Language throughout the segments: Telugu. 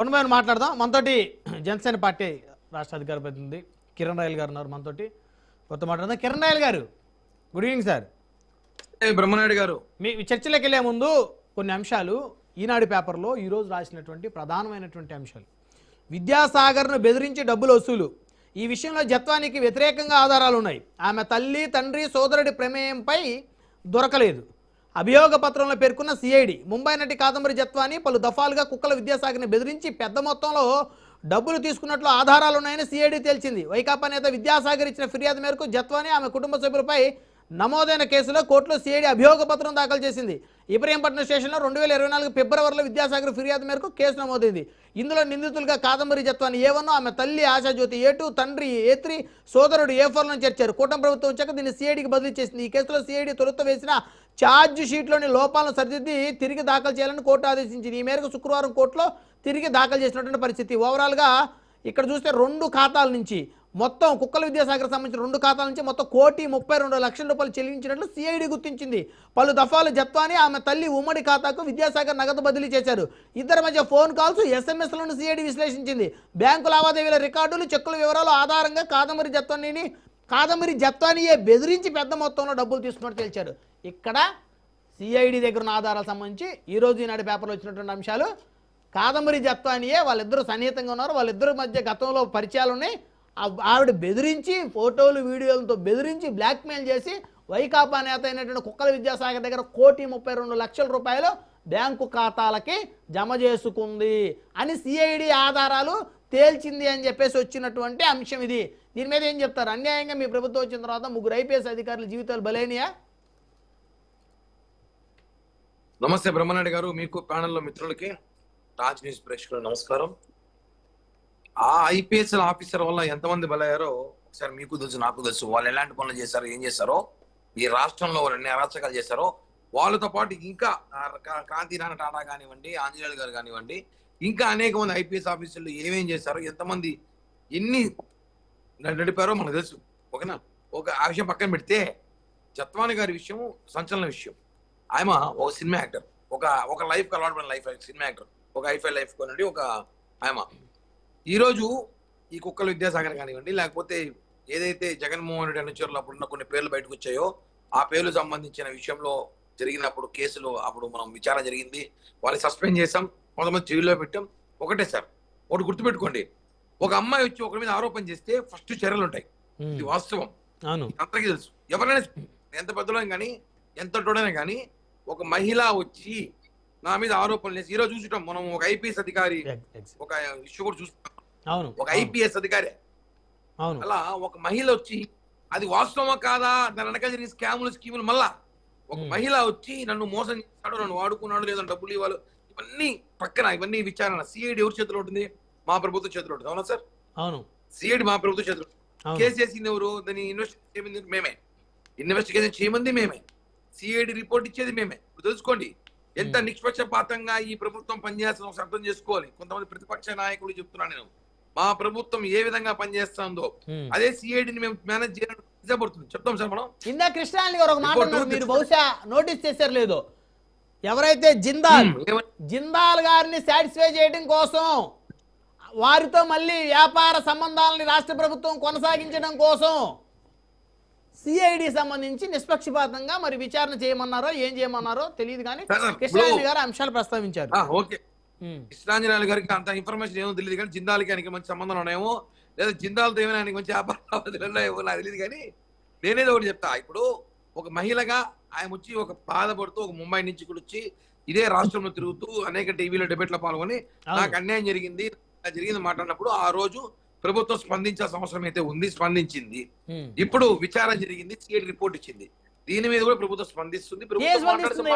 కొనమైన మాట్లాడదాం. మనతోటి జనసేన పార్టీ రాష్ట్ర అధికార ప్రతినిధి కిరణ్ రాయల్ గారు ఉన్నారు. మనతోటి కొత్త మాట్లాడదాం. కిరణ్ రాయల్ గారు, గుడ్ ఈవినింగ్ సార్. బ్రహ్మనాయుడు గారు, మీ చర్చలోకి వెళ్ళే ముందు కొన్ని అంశాలు ఈనాడు పేపర్లో ఈరోజు రాసినటువంటి ప్రధానమైనటువంటి అంశాలు. విద్యాసాగర్ను బెదిరించి డబ్బులు వసూలు. ఈ విషయంలో జత్వానికి వ్యతిరేకంగా ఆధారాలు ఉన్నాయి. ఆమె తల్లి, తండ్రి, సోదరుడి ప్రమేయంపై దొరకలేదు. అభియోగ పత్రంలో పేర్కొన్న సిఐడి. ముంబై నటి కాదంబరి జత్వాని పలు దఫాలుగా కుక్కల విద్యాసాగర్ని బెదిరించి పెద్ద మొత్తంలో డబ్బులు తీసుకున్నట్లు ఆధారాలున్నాయని సిఐడి తేల్చింది. వైకాపా నేత విద్యాసాగర్ ఇచ్చిన ఫిర్యాదు మేరకు జత్వాని ఆమె కుటుంబ సభ్యులపై నమోదైన కేసులో కోర్టులో సిఐడి అభియోగ పత్రం దాఖలు చేసింది. ఇబ్రహీంపట్నం స్టేషన్లో 2024 ఫిబ్రవరిలో విద్యాసాగర్ ఫిర్యాదు మేరకు కేసు నమోదైంది. ఇందులో నిందితులుగా కాదంబరి జత్వాని A1, ఆమె తల్లి ఆశాజ్యోతి A2, తండ్రి A3, సోదరుడు A4లను చేర్చారు. కూటమి ప్రభుత్వం వచ్చాక దీన్ని సిఐడికి బదిలీ చేసింది. ఈ కేసులో సిఐడి తొలుత వేసిన ఛార్జ్ షీట్లోని లోపాలను సరిదిద్ది తిరిగి దాఖలు చేయాలని కోర్టు ఆదేశించింది. ఈ మేరకు శుక్రవారం కోర్టులో తిరిగి దాఖలు చేసినటువంటి పరిస్థితి. ఓవరాల్గా ఇక్కడ చూస్తే 2 ఖాతాల నుంచి మొత్తం కుక్కల విద్యాసాగర్ సంబంధించిన 2 ఖాతాల నుంచి మొత్తం 1,32,00,000 రూపాయలు చెల్లించినట్లు సిఐడి గుర్తించింది. పలు దఫాలు జత్వాని ఆమె తల్లి ఉమ్మడి ఖాతాకు విద్యాసాగర్ నగదు బదిలీ చేశారు. ఇద్దరి మధ్య ఫోన్ కాల్స్, ఎస్ఎంఎస్లను సిఐడి విశ్లేషించింది. బ్యాంకు లావాదేవీల రికార్డులు, చెక్కుల వివరాలు ఆధారంగా కాదంబరి జత్వానియే బెదిరించి పెద్ద మొత్తంలో డబ్బులు తీసుకున్నట్టు తేల్చారు. ఇక్కడ సిఐడి దగ్గర ఉన్న ఆధారాలకు సంబంధించి ఈరోజు ఈనాడు పేపర్లో వచ్చినటువంటి అంశాలు. కాదంబరి జత్వానియే, వాళ్ళిద్దరూ సన్నిహితంగా ఉన్నారు, వాళ్ళిద్దరి మధ్య గతంలో పరిచయాలు ఉన్నాయి. ఆవిడ బెదిరించి ఫోటోలు, వీడియోలతో బెదిరించి బ్లాక్మెయిల్ చేసి వైకాపా నేత అయినటువంటి కుక్కల విద్యాసాగర్ దగ్గర 1,32,00,000 రూపాయలు బ్యాంకు ఖాతాలకి జమ చేసుకుంది అని సిఐడి ఆధారాలు తేల్చింది అని చెప్పేసి వచ్చినటువంటి అంశం ఇది. దీని మీద ఏం చెప్తారు? అన్యాయంగా మీ ప్రభుత్వం వచ్చిన తర్వాత 3 ఐపీఎస్ అధికారుల జీవితాలు బలైనయా? నమస్తే బ్రహ్మనాయుడు గారు, మీకు ప్యానెల్లో మిత్రులకి, రాజ్ న్యూస్ ప్రేక్షకులు నమస్కారం. ఆ ఐపీఎస్ ఆఫీసర్ వల్ల ఎంతమంది బలయ్యారో ఒకసారి మీకు తెలుసు, నాకు తెలుసు. వాళ్ళు ఎలాంటి పనులు చేశారో, ఏం చేశారో, ఈ రాష్ట్రంలో వాళ్ళు ఎన్ని అరాచకాలు చేశారో, వాళ్ళతో పాటు ఇంకా కాంతిరాణ టాటా కానివ్వండి, ఆంజనేయులు గారు కానివ్వండి, ఇంకా అనేక మంది ఐపీఎస్ ఆఫీసర్లు ఏమేం చేశారో, ఎంతమంది ఎన్ని నడిపారో మనకు తెలుసు. ఓకేనా? ఆ విషయం పక్కన పెడితే జత్వాని గారి విషయం సంచలన విషయం. ఆయన ఒక సినిమా యాక్టర్, ఒక లైఫ్ అలవాటు పడిన లైఫ్ సినిమా యాక్టర్, ఒక ఐఫై లైఫ్ కొనండి. ఆయన ఈరోజు ఈ కుక్కల విద్యాసాగర్ కానివ్వండి, లేకపోతే ఏదైతే జగన్మోహన్ రెడ్డి అనుచరులు అప్పుడున్న కొన్ని పేర్లు బయటకు వచ్చాయో, ఆ పేర్లు సంబంధించిన విషయంలో జరిగినప్పుడు కేసులు అప్పుడు మనం విచారణ జరిగింది, వాళ్ళని సస్పెండ్ చేసాం, కొంతమంది జైల్లో పెట్టాం. ఒకటే సార్, ఒకటి గుర్తుపెట్టుకోండి, ఒక అమ్మాయి వచ్చి ఒకరి మీద ఆరోపణ చేస్తే ఫస్ట్ చర్యలు ఉంటాయి. ఇది వాస్తవం, అందరికీ తెలుసు. ఎవరైనా ఎంత పెద్దలో కానీ ఎంత తోడైనా కానీ ఒక మహిళ వచ్చి నా మీద ఆరోపణలు చేసి, ఈరోజు చూసుకుంటాం మనం ఒక ఐపీఎస్ అధికారి, ఒక ఇష్యూ కూడా చూస్తున్నాం, ఒక ఐపీఎస్ అధికారి అలా ఒక మహిళ వచ్చి అది వాస్తవమా కాదా, దాని వెనక జరిగిన స్కీములు మళ్ళా ఒక మహిళ వచ్చి నన్ను మోసం చేస్తాడు, నన్ను వాడుకున్నాడు, లేదా డబ్బులు ఇవ్వాలి, ఇవన్నీ పక్కన, ఇవన్నీ విచారణ సిఐడి ఎవరి చేతిలో ఉంటుంది? మా ప్రభుత్వం చేతిలో ఉంటుంది. అవునా సార్? అవును, సిఐడి మా ప్రభుత్వం చేతిలో. కేసు చేసింది ఎవరు? దాన్ని ఇన్వెస్టిగేషన్ చేయమంది మేమే, సిఐడి రిపోర్ట్ ఇచ్చేది మేమే. తెలుసుకోండి ఎంత నిష్పక్షపాతంగా ఈ ప్రభుత్వం పనిచేస్తుందో ఒకసారి అర్థం చేసుకోవాలి. కొంతమంది ప్రతిపక్ష నాయకులు చెప్తున్నాను నేను, మా ప్రభుత్వం ఏ విధంగా పనిచేస్తుందో అదే సిఐడిని మేము మేనేజ్ చేయాలని ఇష్టపడుతుంది. చెప్తాం సార్ మనం. ఇందా కృష్ణాని గారు ఒక మాట అన్నారు, మీరు బహుశా నోటీస్ చేశారు లేదో, ఎవరైతే జిందాల్ గారిని సాటిస్ఫై చేయడం కోసం, వారితో మళ్ళీ వ్యాపార సంబంధాలని రాష్ట్ర ప్రభుత్వం కొనసాగించడం కోసం సిఐడి సంబంధించి నిష్పక్షపాతంగా మరి విచారణ చేయమన్నారో ఏం చేయమన్నారో తెలియదు, కానీ కృష్ణారాయణ గారు అంశాలు ప్రస్తావించారు. ఓకే, కృష్ణాంజనేయులు గారికి అంత ఇన్ఫర్మేషన్ ఏమో తెలియదు, కానీ జిందాల్కి ఆయనకి మంచి సంబంధాలు ఉన్నాయేమో, లేదా జిందాల్తో ఏమైనా ఆయనకి మంచి వ్యాపారాలు ఏమో నాకు తెలియదు. కానీ నేనేదో ఒకటి చెప్తా, ఇప్పుడు ఒక మహిళగా ఆయన వచ్చి ఒక బాధపడుతూ ఒక ముంబై నుంచి కూడా వచ్చి ఇదే రాష్ట్రంలో తిరుగుతూ అనేక టీవీలో డిబేట్లో పాల్గొని నాకు అన్యాయం జరిగింది మాట్లాడినప్పుడు ఆ రోజు ప్రభుత్వం స్పందించాల్సిన అవసరం అయితే ఉంది, స్పందించింది. ఇప్పుడు విచారణ జరిగింది, సిఐడి రిపోర్ట్ ఇచ్చింది, దీని మీద కూడా ప్రభుత్వం స్పందిస్తుంది.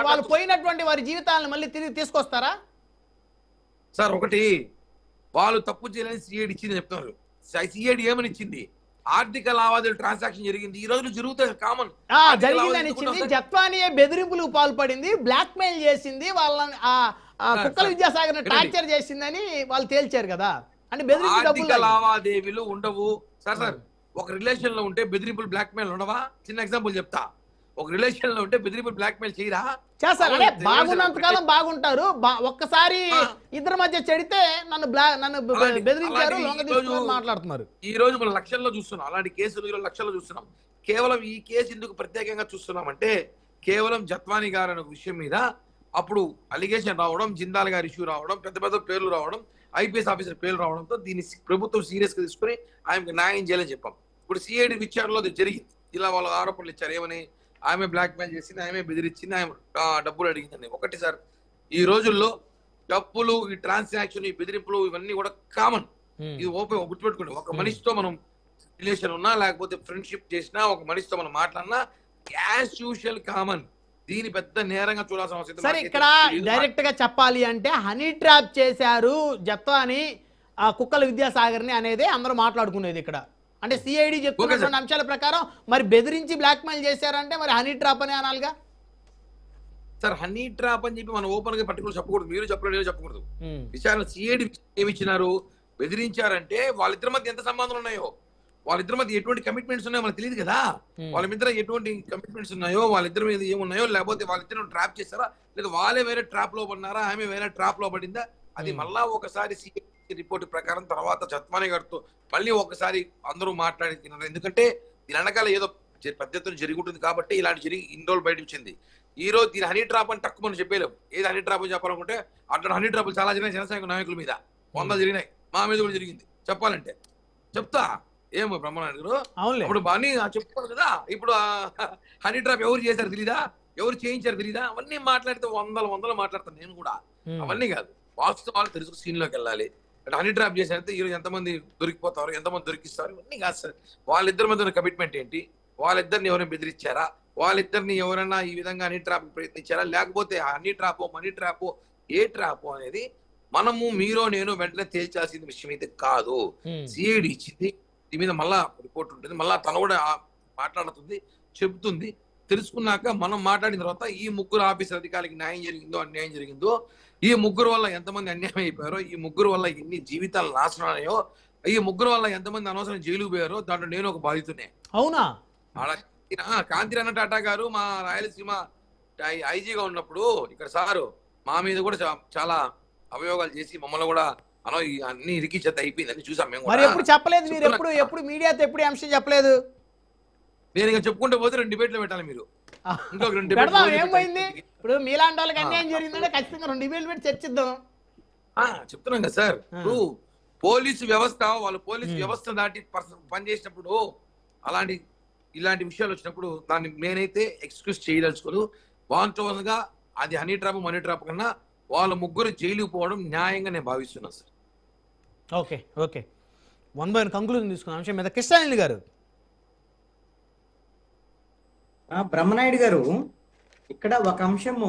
వాళ్ళు పోయినటువంటి వారి జీవితాలను మళ్ళీ తిరిగి తీసుకొస్తారా సార్? ఒకటి, వాళ్ళు తప్పు చేయాలని సిఐడి ఇచ్చింది చెప్తున్నారు. సిఐడి ఏమని ఇచ్చింది? ఆర్థిక లావాదేవీలు ట్రాన్సాక్షన్ జరిగింది, ఈ రోజు జరుగుతాయి, కామన్ జరిగిందని ఇచ్చింది. జత్వానియే బెదిరింపులకు పాల్పడింది, బ్లాక్ మెయిల్ చేసింది, వాళ్ళని కుక్కల విద్యాసాగర్ టార్చర్ చేసిందని వాళ్ళు తేల్చారు కదా. ఆర్థిక లావాదేవీలు ఉండవు సార్. ఒక రిలేషన్ లో ఉంటే బెదిరింపులు, బ్లాక్ మెయిల్ ఉండవా? చిన్న ఎగ్జాంపుల్ చెప్తా. ఒక రిలేషన్ లో ఉంటే బెదిరింపు బ్లాక్ మెయిల్ చేయరా? చేస్తారు అంటే బాగున్నంత కాలం బాగుంటారు, ఒక్కసారి ఇద్దరి మధ్య చెడితే నన్ను బెదిరించారు, లొంగ తీసుకున్నారు మాట్లాడుతున్నారు. ఈ రోజు మనం లక్షల్లో చూస్తున్నాం అలాంటి కేసులు, ఈరోజు లక్షల్లో చూస్తున్నాం. కేవలం ఈ కేసు ఎందుకు ప్రత్యేకంగా చూస్తున్నామంటే కేవలం జత్వానీ గారు అనే విషయం మీద అప్పుడు అలిగేషన్ రావడం, జిందాల్ గారి ఇష్యూ రావడం, పెద్ద పెద్ద పేర్లు రావడం, ఐపీఎస్ ఆఫీసర్ పేర్లు రావడంతో దీన్ని ప్రభుత్వం సీరియస్ గా తీసుకుని ఆయనకు న్యాయం చేయాలని చెప్పాం. ఇప్పుడు సిఐడి విచారణలో అది జరిగింది. ఇలా వాళ్ళ ఆరోపణలు ఇచ్చారు, ఏమని ఆమె బ్లాక్ మెయిల్ చేసింది, ఆమె బెదిరించింది, ఆమె డబ్బులు అడిగిందని. ఒకటి సార్, ఈ రోజుల్లో డబ్బులు, ఈ ట్రాన్సాక్షన్, ఈ బెదిరింపులు ఇవన్నీ కూడా కామన్. ఇది ఓపెన్ గుర్తుపెట్టుకోండి. ఒక మనిషితో మనం రిలేషన్ ఉన్నా, లేకపోతే ఫ్రెండ్షిప్ చేసినా, ఒక మనిషితో మనం మాట్లాడినా యాజ్ యూజువల్ కామన్. దీని పెద్ద నేరంగా చూడాల్సిన అవసరం. సరే, ఇక్కడ డైరెక్ట్ గా చెప్పాలి అంటే హనీ ట్రాప్ చేశారు జత్వాని కుక్కల విద్యాసాగర్ ని అనేది అందరూ మాట్లాడుకునేది ఇక్కడ. అంటే సిఐడి చెప్తున్నటువంటి అంశాల ప్రకారం మరి బెదిరించి బ్లాక్ మెయిల్ చేశారంటే మరి హనీ ట్రాప్ అని అనాలిగా సార్. హనీ ట్రాప్ అని చెప్పి మనం ఓపెన్ గా పర్టికులర్ చెప్పకూడదు, మీరు చెప్పలేదు, నేను చెప్పకూడదు. విచారణ సిఐడి ఏమి ఇచ్చినారు, బెదిరించారంటే వాళ్ళిద్దరి మధ్య ఎంత సంబంధాలు ఉన్నాయో, వాళ్ళిద్దరి మధ్య ఎటువంటి కమిట్మెంట్స్ ఉన్నాయో మనకు తెలియదు కదా. వాళ్ళిద్దరు ఎటువంటి కమిట్మెంట్స్ ఉన్నాయో, వాళ్ళిద్దరి మీద ఏమున్నాయో, లేకపోతే వాళ్ళిద్దరు ట్రాప్ చేస్తారా, లేదా వాళ్ళే వేరే ట్రాప్ లో పడినారా, ఆమె వేరే ట్రాప్ లో పడిందా, అది మళ్ళా ఒకసారి సిఐడి రిపోర్ట్ ప్రకారం తర్వాత జత్వానీ గారితో మళ్ళీ ఒకసారి అందరూ మాట్లాడి తిన్నారు. ఎందుకంటే దీని వెనకాల ఏదో పద్ధతిలో జరిగి ఉంటుంది కాబట్టి ఇలాంటి జరిగి ఇన్ని రోజులు బయట వచ్చింది. ఈ రోజు దీని హనీ ట్రాప్ అని తక్కువ మనం చెప్పలేము. ఏది హనీ ట్రాప్ అని చెప్పాలనుకుంటే అక్కడ హనీ ట్రాప్లు చాలా జరిగినాయి, జనసైనిక నాయకుల మీద 100 జరిగినాయి, మా మీద కూడా జరిగింది. చెప్పాలంటే చెప్తా ఏమో బ్రహ్మనాయుడు గారు, అప్పుడు బాగా చెప్పుకోవాలి కదా. ఇప్పుడు హనీ ట్రాప్ ఎవరు చేశారు తెలీదా, ఎవరు చేయించారు తెలీదా, అవన్నీ మాట్లాడితే వందలు మాట్లాడతాను నేను కూడా. అవన్నీ కాదు, వాస్తవాలు తెలుసు, సీన్ లోకి వెళ్ళాలి. అంటే హనీ ట్రాప్ చేశారంటే ఈరోజు ఎంతమంది దొరికిపోతారు, ఎంతమంది దొరికిస్తారు, ఇవన్నీ కాదు సార్. వాళ్ళిద్దరి మధ్య కమిట్మెంట్ ఏంటి, వాళ్ళిద్దరిని ఎవరైనా బెదిరించారా, వాళ్ళిద్దరిని ఎవరైనా ఈ విధంగా హనీ ట్రాప్ ప్రయత్నించారా, లేకపోతే హనీ ట్రాపో మనీ ట్రాపో ఏ ట్రాపో అనేది మనము మీరో నేను వెంటనే తేల్చాల్సిన విషయం అయితే కాదు. సిఐడి ఇచ్చింది, దీని మీద మళ్ళా రిపోర్ట్ ఉంటుంది, మళ్ళా తను కూడా మాట్లాడుతుంది, చెబుతుంది. తెలుసుకున్నాక మనం మాట్లాడిన తర్వాత ఈ ముగ్గురు ఆఫీసర్ అధికారికి న్యాయం జరిగిందో అన్యాయం జరిగిందో, ఈ ముగ్గురు వల్ల ఎంతమంది అన్యాయం అయిపోయారో, ఈ ముగ్గురు వల్ల ఎన్ని జీవితాలు నాశనం అయ్యాయో, ఈ ముగ్గురు వల్ల ఎంతమంది అనవసరం జైలుకు పోయారో, దాంట్లో నేను ఒక బాధితునే. అవునా? కాంతిరన్న టాటా గారు మా రాయలసీమ ఐజీగా ఉన్నప్పుడు ఇక్కడ సారు మా మీద కూడా చాలా అభియోగాలు చేసి మమ్మల్ని కూడా అన్ని ఇరికిచ్చేత అయిపోయిందని చూసాం మేము. మరి ఎప్పుడు చెప్పలేదు మీరు, ఎప్పుడు మీడియాతో ఎప్పుడు అంశం చెప్పలేదు? నేను ఇంకా చెప్పుకుంటే పోతే 2 డిబేట్లు పెట్టాలి మీరు. ఇంకొక 2 డిబేట్లు ఏమైంది? ఇప్పుడు మీలాంటి వాళ్ళకి అన్యాయం జరిగిందంటే ఖచ్చితంగా 2 డిబేట్లు పెట్టి చర్చిద్దాం. చెప్తున్నాం కదా సార్. ఇప్పుడు పోలీసు వ్యవస్థ, వాళ్ళు పోలీసు వ్యవస్థ దాటి పనిచేసినప్పుడు ఇలాంటి విషయాలు వచ్చినప్పుడు దాన్ని నేనైతే ఎక్స్క్యూజ్ చేయదలుచుకోదు. వాస్తవంగా అది హనీ ట్రాప్ మనీ ట్రాప్ కన్నా వాళ్ళ ముగ్గురు జైలుకు పోవడం న్యాయంగా నేను భావిస్తున్నాను సార్. ఓకే, 1 by 1 కంక్లూజన్ తీసుకున్న అంశం మీద కృష్ణారెడ్డి గారు. బ్రహ్మనాయుడు గారు, ఇక్కడ ఒక అంశము